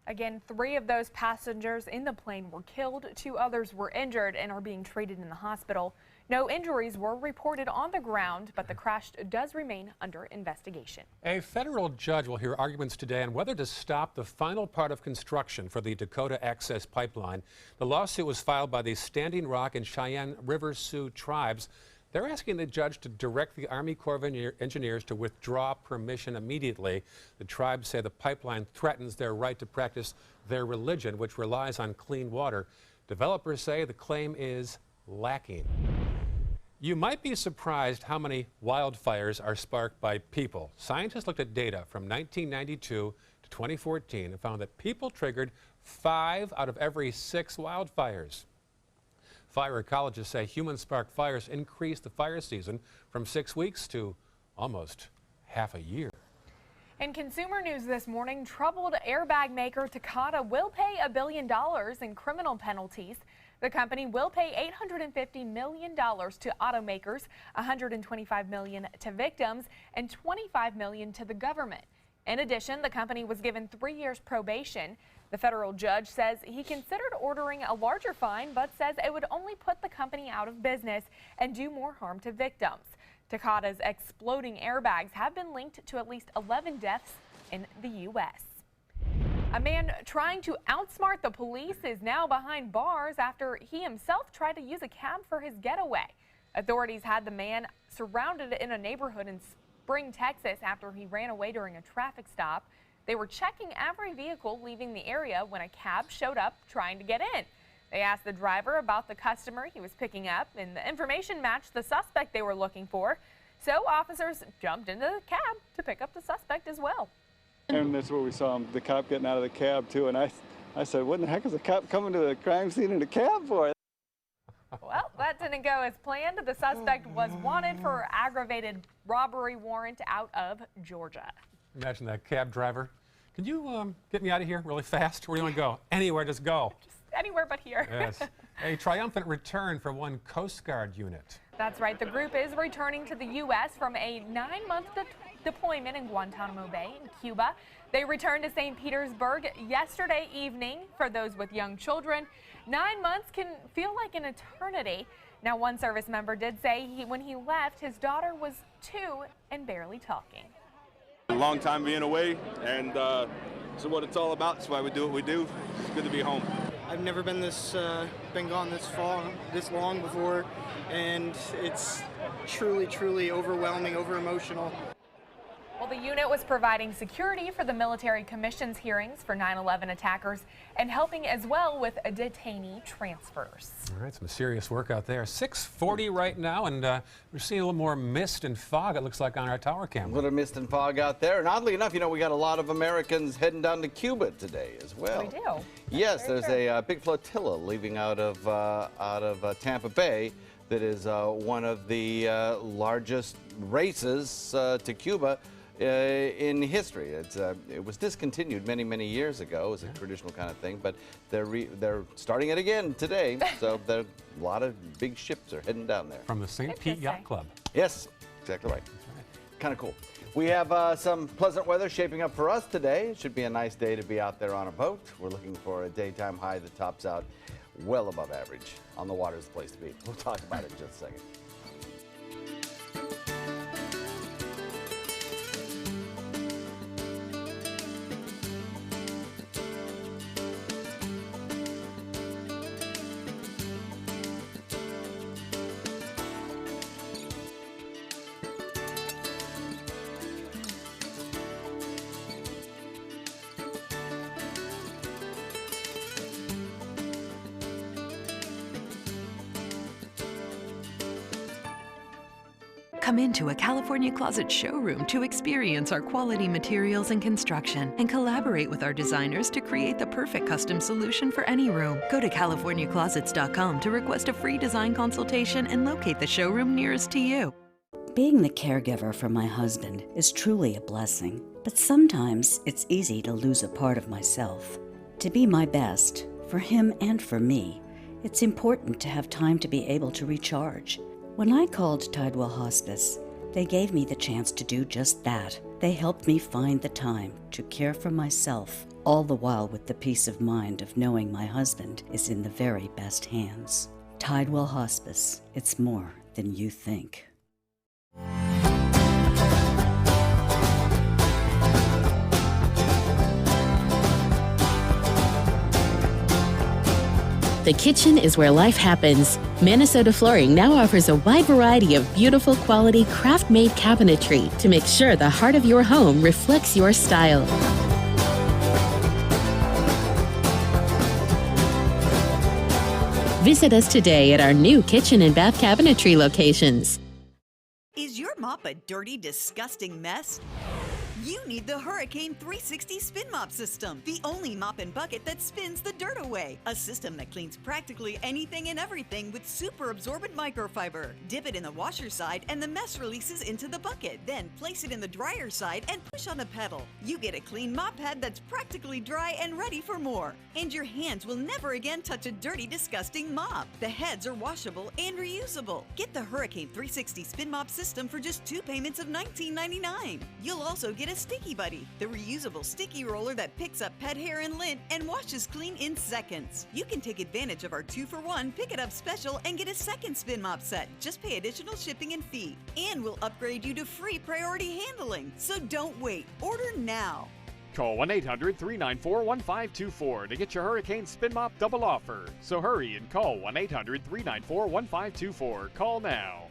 Again, 3 of those passengers in the plane were killed. 2 others were injured and are being treated in the hospital. No injuries were reported on the ground, but the crash does remain under investigation. A federal judge will hear arguments today on whether to stop the final part of construction for the Dakota Access Pipeline. The lawsuit was filed by the Standing Rock and Cheyenne River Sioux tribes. They're asking the judge to direct the Army Corps of Engineers to withdraw permission immediately. The tribes say the pipeline threatens their right to practice their religion, which relies on clean water. Developers say the claim is lacking. You might be surprised how many wildfires are sparked by people. Scientists looked at data from 1992 to 2014 and found that people triggered 5 out of every 6 wildfires. Fire ecologists say human-sparked fires increase the fire season from 6 weeks to almost half a year. In consumer news this morning, troubled airbag maker Takata will pay $1 billion in criminal penalties. The company will pay $850 million to automakers, $125 million to victims, and $25 million to the government. In addition, the company was given 3 years probation. The federal judge says he considered ordering a larger fine, but says it would only put the company out of business and do more harm to victims. Takata's exploding airbags have been linked to at least 11 deaths in the U.S. A man trying to outsmart the police is now behind bars after he himself tried to use a cab for his getaway. Authorities had the man surrounded in a neighborhood in Spring, Texas after he ran away during a traffic stop. They were checking every vehicle leaving the area when a cab showed up trying to get in. They asked the driver about the customer he was picking up, and the information matched the suspect they were looking for. So officers jumped into the cab to pick up the suspect as well. And that's where we saw him, the cop getting out of the cab too. And I said, what in the heck is a cop coming to the crime scene in a cab for? Well, that didn't go as planned. The suspect was wanted for aggravated robbery warrant out of Georgia. Imagine that cab driver. Can you get me out of here really fast? Where do you want to go? Anywhere, just go. Just anywhere but here. Yes. A triumphant return for one Coast Guard unit. That's right. The group is returning to the U.S. from a 9-month deployment in Guantanamo Bay in Cuba. They returned to St. Petersburg yesterday evening. For those with young children, 9 months can feel like an eternity. Now, one service member did say when he left, his daughter was 2 and barely talking. A long time being away, and this is what it's all about. That's why we do what we do. It's good to be home. I've never been gone this long before, and it's truly, truly overwhelming, over emotional. Well, the unit was providing security for the military commission's hearings for 9/11 attackers and helping as well with detainee transfers. All right, some serious work out there. 6:40 right now, and we're seeing a little more mist and fog, it looks like, on our tower camera. A little mist and fog out there. And oddly enough, you know, we got a lot of Americans heading down to Cuba today as well. We do. Yes, there's a big flotilla leaving out of Tampa Bay. That is one of the largest races to Cuba in history. It was discontinued many years ago. It was a traditional kind of thing, but they're starting it again today. So a lot of big ships are heading down there. From the St. Pete Yacht Club. Yes, exactly right. Kind of cool. We have some pleasant weather shaping up for us today. It should be a nice day to be out there on a boat. We're looking for a daytime high that tops out well above average. On the water is the place to be. We'll talk about it in just a second. Come into a California Closet showroom to experience our quality materials and construction and collaborate with our designers to create the perfect custom solution for any room. Go to CaliforniaClosets.com to request a free design consultation and locate the showroom nearest to you. Being the caregiver for my husband is truly a blessing, but sometimes it's easy to lose a part of myself. To be my best, for him and for me, it's important to have time to be able to recharge. When I called Tidewell Hospice, they gave me the chance to do just that. They helped me find the time to care for myself, all the while with the peace of mind of knowing my husband is in the very best hands. Tidewell Hospice, it's more than you think. The kitchen is where life happens. Minnesota Flooring now offers a wide variety of beautiful quality craft-made cabinetry to make sure the heart of your home reflects your style. Visit us today at our new kitchen and bath cabinetry locations. Is your mop a dirty, disgusting mess? You need the Hurricane 360 Spin Mop System, the only mop and bucket that spins the dirt away. A system that cleans practically anything and everything with super absorbent microfiber. Dip it in the washer side and the mess releases into the bucket. Then place it in the dryer side and push on the pedal. You get a clean mop pad that's practically dry and ready for more. And your hands will never again touch a dirty, disgusting mop. The heads are washable and reusable. Get the Hurricane 360 Spin Mop System for just 2 payments of $19.99. You'll also get a Sticky Buddy, the reusable sticky roller that picks up pet hair and lint and washes clean in seconds. You can take advantage of our 2-for-1 Pick It Up special and get a second spin mop set. Just pay additional shipping and fee. And we'll upgrade you to free priority handling. So don't wait. Order now. Call 1-800-394-1524 to get your Hurricane Spin Mop double offer. So hurry and call 1-800-394-1524. Call now.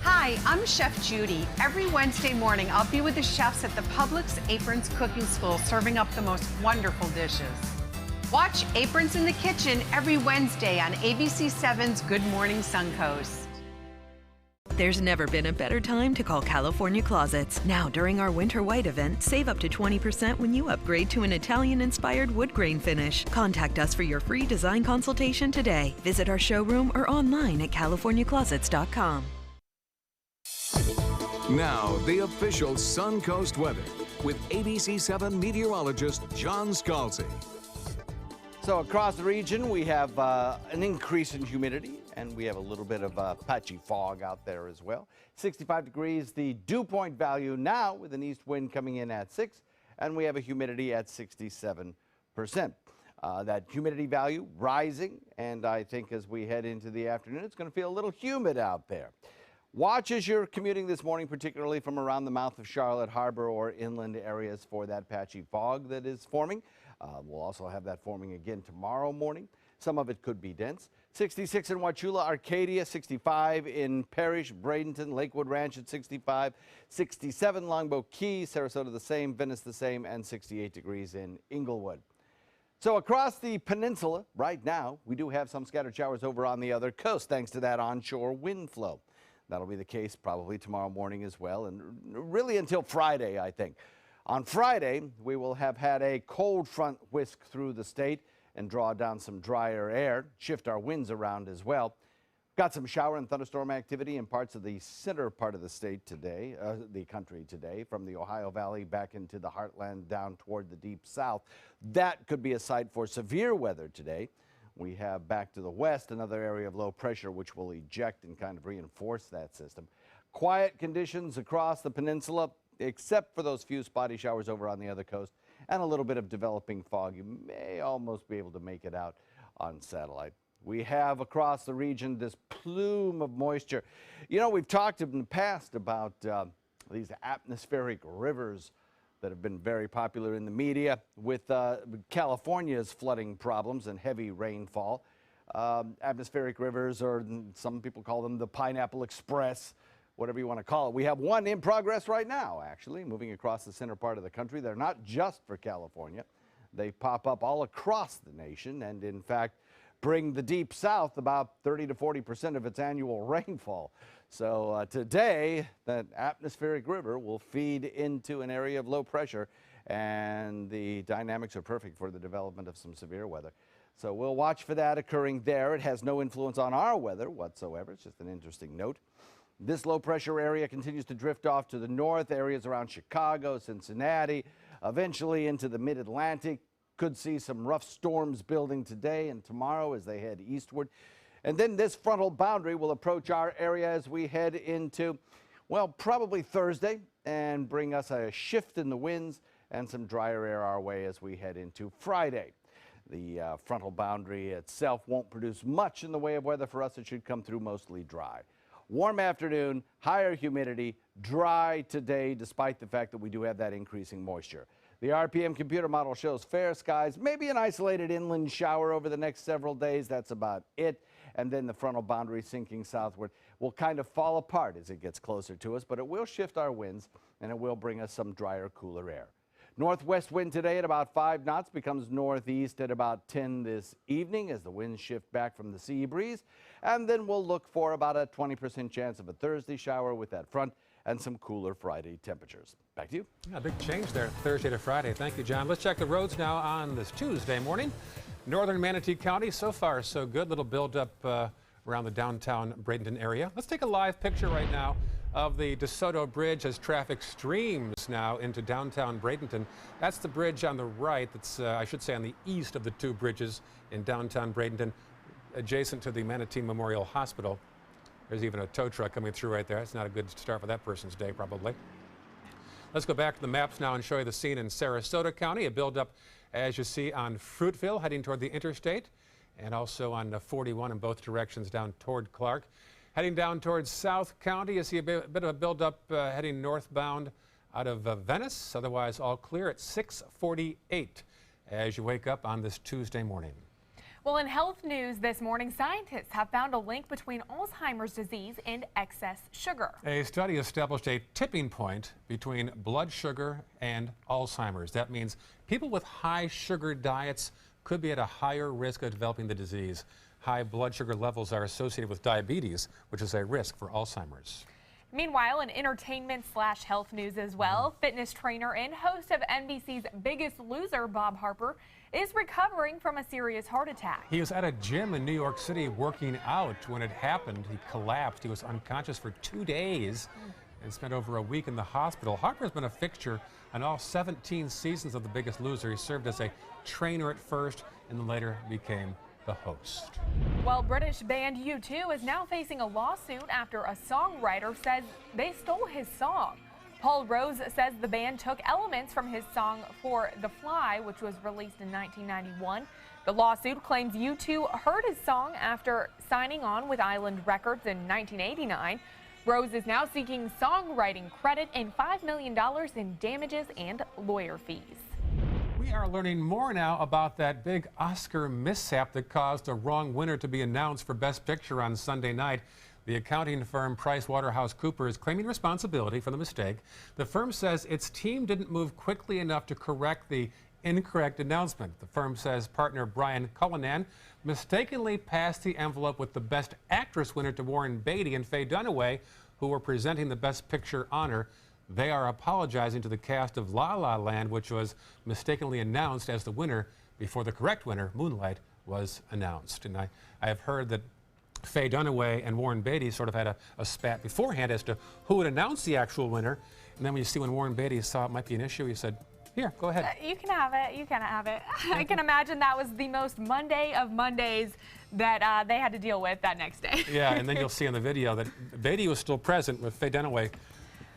Hi, I'm Chef Judy. Every Wednesday morning, I'll be with the chefs at the Publix Aprons Cooking School serving up the most wonderful dishes. Watch Aprons in the Kitchen every Wednesday on ABC7's Good Morning Suncoast. There's never been a better time to call California Closets. Now, during our Winter White event, save up to 20% when you upgrade to an Italian-inspired wood grain finish. Contact us for your free design consultation today. Visit our showroom or online at CaliforniaClosets.com. Now, the official Suncoast weather with ABC7 meteorologist John Scalzi. So across the region, we have an increase in humidity, and we have a little bit of patchy fog out there as well. 65 degrees, the dew point value now with an east wind coming in at 6, and we have a humidity at 67%. That humidity value rising, and I think as we head into the afternoon, it's going to feel a little humid out there. Watch as you're commuting this morning, particularly from around the mouth of Charlotte Harbor or inland areas for that patchy fog that is forming. We'll also have that forming again tomorrow morning. Some of it could be dense. 66 in Wauchula, Arcadia, 65 in Parrish, Bradenton, Lakewood Ranch at 65, 67 Longboat Key, Sarasota the same, Venice the same, and 68 degrees in Inglewood. So across the peninsula right now, we do have some scattered showers over on the other coast thanks to that onshore wind flow. That'll be the case probably tomorrow morning as well, and really until Friday, I think. On Friday, we will have had a cold front whisk through the state and draw down some drier air, shift our winds around as well. Got some shower and thunderstorm activity in parts of the center part of the state today, the country today, from the Ohio Valley back into the heartland down toward the deep south. That could be a site for severe weather today. We have back to the west another area of low pressure which will eject and kind of reinforce that system. Quiet conditions across the peninsula, except for those few spotty showers over on the other coast and a little bit of developing fog. You may almost be able to make it out on satellite. We have across the region this plume of moisture. You know, we've talked in the past about these atmospheric rivers that have been very popular in the media with California's flooding problems and heavy rainfall. Atmospheric rivers, or some people call them the Pineapple Express, whatever you want to call it. We have one in progress right now, actually, moving across the center part of the country. They're not just for California. They pop up all across the nation and, in fact, bring the deep south about 30 to 40% of its annual rainfall. So today, that atmospheric river will feed into an area of low pressure, and the dynamics are perfect for the development of some severe weather. So we'll watch for that occurring there. It has no influence on our weather whatsoever. It's just an interesting note. This low pressure area continues to drift off to the north, areas around Chicago, Cincinnati, eventually into the mid-Atlantic. Could see some rough storms building today and tomorrow as they head eastward. And then this frontal boundary will approach our area as we head into, well, probably Thursday, and bring us a shift in the winds and some drier air our way as we head into Friday. The frontal boundary itself won't produce much in the way of weather for us. It should come through mostly dry. Warm afternoon, higher humidity, dry today, despite the fact that we do have that increasing moisture. The RPM computer model shows fair skies, maybe an isolated inland shower over the next several days. That's about it. And then the frontal boundary sinking southward will kind of fall apart as it gets closer to us, but it will shift our winds and it will bring us some drier, cooler air. Northwest wind today at about 5 knots becomes northeast at about 10 this evening as the winds shift back from the sea breeze. And then we'll look for about a 20% chance of a Thursday shower with that front and some cooler Friday temperatures. Back to you. Yeah, big change there, Thursday to Friday. Thank you, John. Let's check the roads now on this Tuesday morning. Northern Manatee County, so far so good. Little buildup around the downtown Bradenton area. Let's take a live picture right now of the DeSoto Bridge as traffic streams now into downtown Bradenton. That's the bridge on the right. That's, I should say, on the east of the two bridges in downtown Bradenton, adjacent to the Manatee Memorial Hospital. There's even a tow truck coming through right there. That's not a good start for that person's day, probably. Let's go back to the maps now and show you the scene in Sarasota County. A buildup, as you see, on Fruitville heading toward the interstate, and also on 41 in both directions down toward Clark. Heading down towards South County, you see a bit of a buildup heading northbound out of Venice. Otherwise, all clear at 6:48 as you wake up on this Tuesday morning. Well, in health news this morning, scientists have found a link between Alzheimer's disease and excess sugar. A study established a tipping point between blood sugar and Alzheimer's. That means people with high sugar diets could be at a higher risk of developing the disease. High blood sugar levels are associated with diabetes, which is a risk for Alzheimer's. Meanwhile, in entertainment/health news as well, fitness trainer and host of NBC's Biggest Loser, Bob Harper, is recovering from a serious heart attack. He was at a gym in New York City working out when it happened. He collapsed. He was unconscious for 2 days and spent over a week in the hospital. Harper's been a fixture on all 17 seasons of The Biggest Loser. He served as a trainer at first and then later became the host. Well, British band U2 is now facing a lawsuit after a songwriter says they stole his song. Paul Rose says the band took elements from his song For the Fly, which was released in 1991. The lawsuit claims U2 heard his song after signing on with Island Records in 1989. Rose is now seeking songwriting credit and $5 million in damages and lawyer fees. We are learning more now about that big Oscar mishap that caused a wrong winner to be announced for Best Picture on Sunday night. The accounting firm PricewaterhouseCoopers is claiming responsibility for the mistake. The firm says its team didn't move quickly enough to correct the incorrect announcement. The firm says partner Brian Cullinan mistakenly passed the envelope with the Best Actress winner to Warren Beatty and Faye Dunaway, who were presenting the Best Picture honor. They are apologizing to the cast of La La Land, which was mistakenly announced as the winner before the correct winner, Moonlight, was announced. And I have heard that Faye Dunaway and Warren Beatty sort of had a spat beforehand as to who would announce the actual winner. And then when you see when Warren Beatty saw it might be an issue, he said, "Here, go ahead." You can have it. You can have it. I can imagine that was the most Monday of Mondays that they had to deal with that next day. Yeah, and then you'll see in the video that Beatty was still present with Faye Dunaway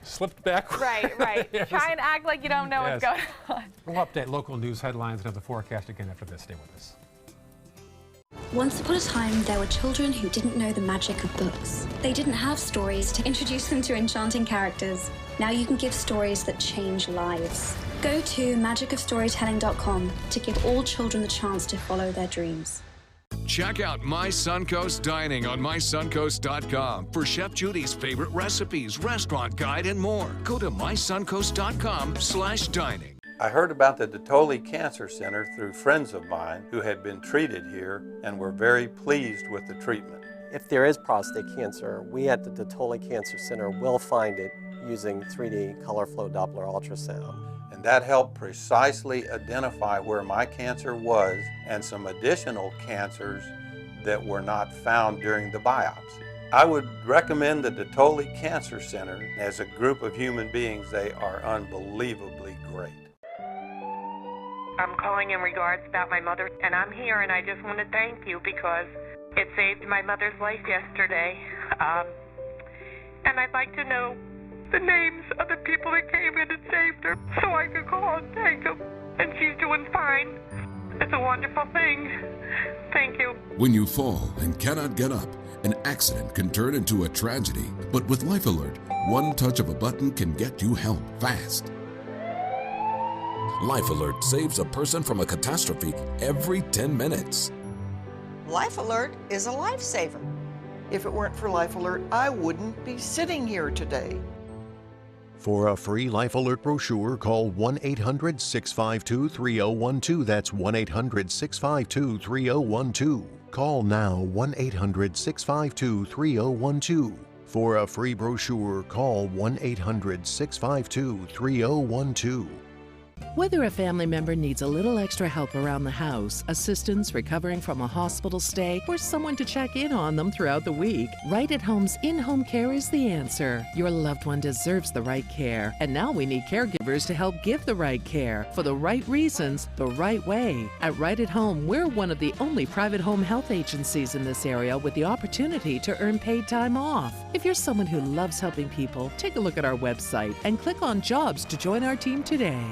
slipped back. Right. Yes. Try and act like you don't know what's going on. We'll update local news headlines and have the forecast again after this. Stay with us. Once upon a time, there were children who didn't know the magic of books. They didn't have stories to introduce them to enchanting characters. Now you can give stories that change lives. Go to magicofstorytelling.com to give all children the chance to follow their dreams. Check out My Suncoast Dining on mysuncoast.com for Chef Judy's favorite recipes, restaurant guide, and more. Go to mysuncoast.com/dining. I heard about the Detoli Cancer Center through friends of mine who had been treated here and were very pleased with the treatment. If there is prostate cancer, we at the Detoli Cancer Center will find it using 3D color flow Doppler ultrasound. And that helped precisely identify where my cancer was and some additional cancers that were not found during the biopsy. I would recommend the Detoli Cancer Center. As a group of human beings, they are unbelievably great. I'm calling in regards about my mother, and I'm here, and I just want to thank you because it saved my mother's life yesterday. And I'd like to know the names of the people that came in and saved her so I could call and thank them. And she's doing fine. It's a wonderful thing. Thank you. When you fall and cannot get up, an accident can turn into a tragedy. But with Life Alert, one touch of a button can get you help fast. Life Alert saves a person from a catastrophe every 10 minutes. Life Alert is a lifesaver. If it weren't for Life Alert, I wouldn't be sitting here today. For a free Life Alert brochure, call 1-800-652-3012. That's 1-800-652-3012. Call now 1-800-652-3012. For a free brochure, call 1-800-652-3012. Whether a family member needs a little extra help around the house, assistance recovering from a hospital stay, or someone to check in on them throughout the week, Right at Home's in-home care is the answer. Your loved one deserves the right care, and now we need caregivers to help give the right care for the right reasons, the right way. At Right at Home, we're one of the only private home health agencies in this area with the opportunity to earn paid time off. If you're someone who loves helping people, take a look at our website and click on Jobs to join our team today.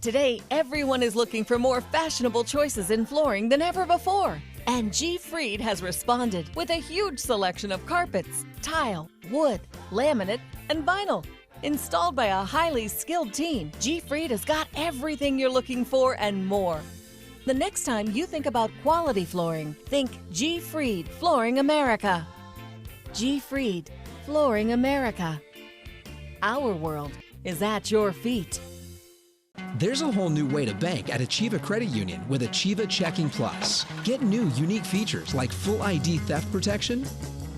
Today, everyone is looking for more fashionable choices in flooring than ever before. And G. Fried has responded with a huge selection of carpets, tile, wood, laminate, and vinyl. Installed by a highly skilled team, G. Fried has got everything you're looking for and more. The next time you think about quality flooring, think G. Fried Flooring America. G. Fried Flooring America. Our world is at your feet. There's a whole new way to bank at Achieva Credit Union with Achieva Checking Plus. Get new unique features like full ID theft protection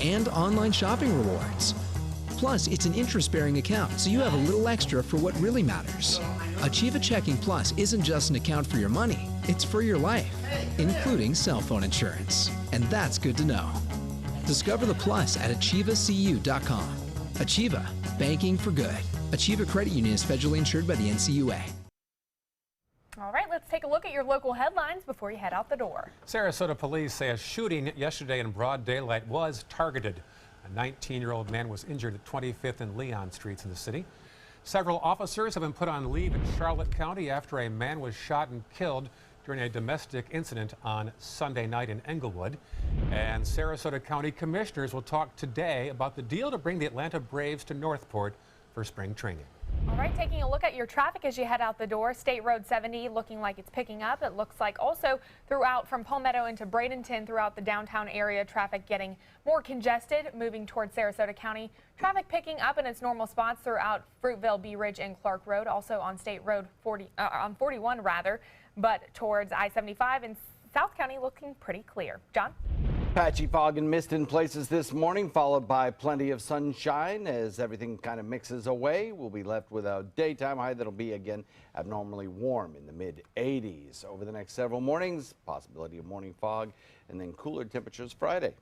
and online shopping rewards. Plus, it's an interest-bearing account, so you have a little extra for what really matters. Achieva Checking Plus isn't just an account for your money, it's for your life, including cell phone insurance. And that's good to know. Discover the plus at achievacu.com. Achieva, banking for good. Achieva Credit Union is federally insured by the NCUA. All right, let's take a look at your local headlines before you head out the door. Sarasota police say a shooting yesterday in broad daylight was targeted. A 19-year-old man was injured at 25th and Leon Streets in the city. Several officers have been put on leave in Charlotte County after a man was shot and killed during a domestic incident on Sunday night in Englewood. And Sarasota County commissioners will talk today about the deal to bring the Atlanta Braves to Northport for spring training. All right, taking a look at your traffic as you head out the door. State Road 70 looking like it's picking up. It looks like also throughout from Palmetto into Bradenton throughout the downtown area, traffic getting more congested, moving towards Sarasota County. Traffic picking up in its normal spots throughout Fruitville, Bee Ridge, and Clark Road. Also on State Road 41 rather, but towards I-75 in South County looking pretty clear. John? Patchy fog and mist in places this morning, followed by plenty of sunshine. As everything kind of mixes away, we'll be left with a daytime high that'll be again abnormally warm in the mid-80s. Over the next several mornings, possibility of morning fog and then cooler temperatures Friday.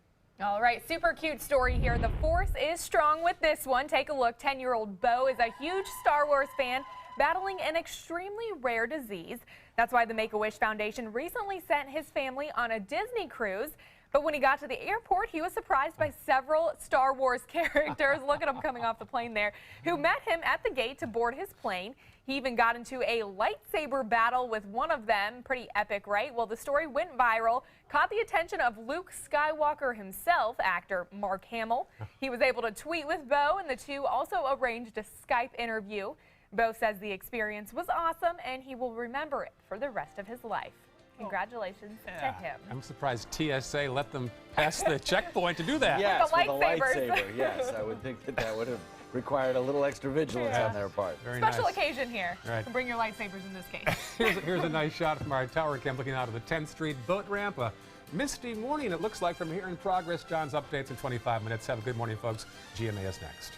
All right, super cute story here. The force is strong with this one. Take a look. 10-year-old Bo is a huge Star Wars fan battling an extremely rare disease. That's why the Make-A-Wish Foundation recently sent his family on a Disney cruise. But when he got to the airport, he was surprised by several Star Wars characters, look at him coming off the plane there, who met him at the gate to board his plane. He even got into a lightsaber battle with one of them. Pretty epic, right? Well, the story went viral, caught the attention of Luke Skywalker himself, actor Mark Hamill. He was able to tweet with Bo, and the two also arranged a Skype interview. Bo says the experience was awesome, and he will remember it for the rest of his life. Congratulations to him. I'm surprised TSA let them pass the checkpoint to do that. Yes, with a lightsabers. lightsaber. Yes, I would think that would have required a little extra vigilance on their part. Very Special nice. occasion here. Right. Bring your lightsabers in this case. Here's a nice shot from our tower cam looking out of the 10th Street boat ramp. A misty morning, it looks like, from here in progress. John's updates in 25 minutes. Have a good morning, folks. GMA is next.